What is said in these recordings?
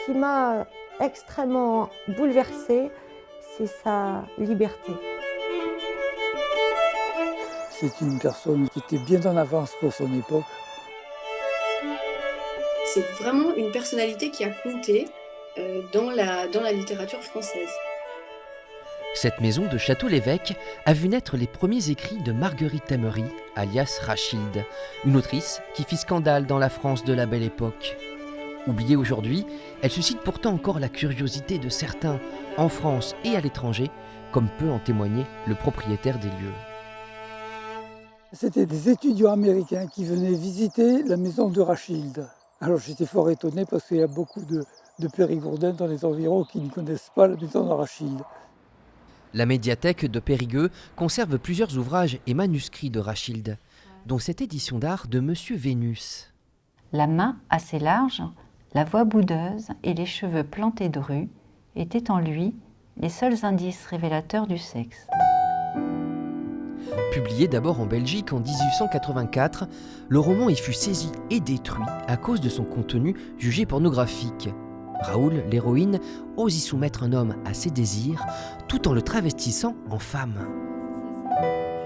qui m'a extrêmement bouleversée, c'est sa liberté. C'est une personne qui était bien en avance pour son époque. C'est vraiment une personnalité qui a compté dans la littérature française. Cette maison de Château-l'Évêque a vu naître les premiers écrits de Marguerite Emery, alias Rachilde, une autrice qui fit scandale dans la France de la Belle Époque. Oubliée aujourd'hui, elle suscite pourtant encore la curiosité de certains, en France et à l'étranger, comme peut en témoigner le propriétaire des lieux. C'était des étudiants américains qui venaient visiter la maison de Rachilde. Alors j'étais fort étonné parce qu'il y a beaucoup de Périgourdins dans les environs qui ne connaissent pas la maison de Rachilde. La médiathèque de Périgueux conserve plusieurs ouvrages et manuscrits de Rachilde, dont cette édition d'art de Monsieur Vénus. La main assez large, la voix boudeuse et les cheveux plantés de rue étaient en lui les seuls indices révélateurs du sexe. Publié d'abord en Belgique en 1884, le roman y fut saisi et détruit à cause de son contenu jugé pornographique. Raoul, l'héroïne, ose y soumettre un homme à ses désirs tout en le travestissant en femme.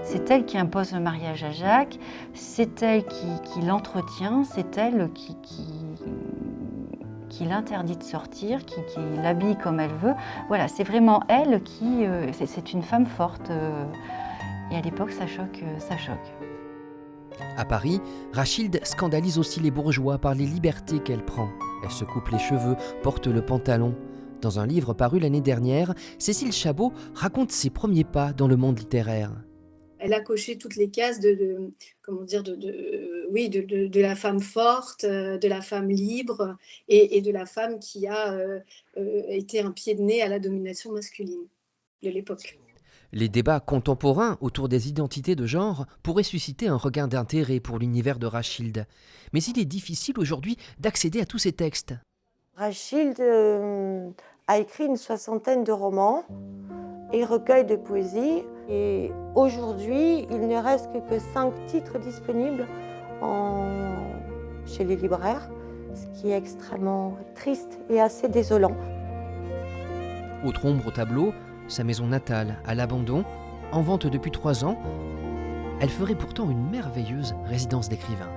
C'est elle qui impose le mariage à Jacques, c'est elle qui l'entretient, c'est elle qui l'interdit de sortir, qui l'habille comme elle veut. Voilà, c'est vraiment elle qui... c'est une femme forte. Et à l'époque, ça choque. À Paris, Rachilde scandalise aussi les bourgeois par les libertés qu'elle prend. Elle se coupe les cheveux, porte le pantalon. Dans un livre paru l'année dernière, Cécile Chabot raconte ses premiers pas dans le monde littéraire. Elle a coché toutes les cases de la femme forte, de la femme libre et de la femme qui a été un pied de nez à la domination masculine de l'époque. Les débats contemporains autour des identités de genre pourraient susciter un regain d'intérêt pour l'univers de Rachilde. Mais il est difficile aujourd'hui d'accéder à tous ces textes. Rachilde a écrit une 60aine de romans et recueils de poésie. Et aujourd'hui, il ne reste que 5 titres disponibles chez les libraires, ce qui est extrêmement triste et assez désolant. Autre ombre au tableau, sa maison natale à l'abandon, en vente depuis 3 ans, elle ferait pourtant une merveilleuse résidence d'écrivain.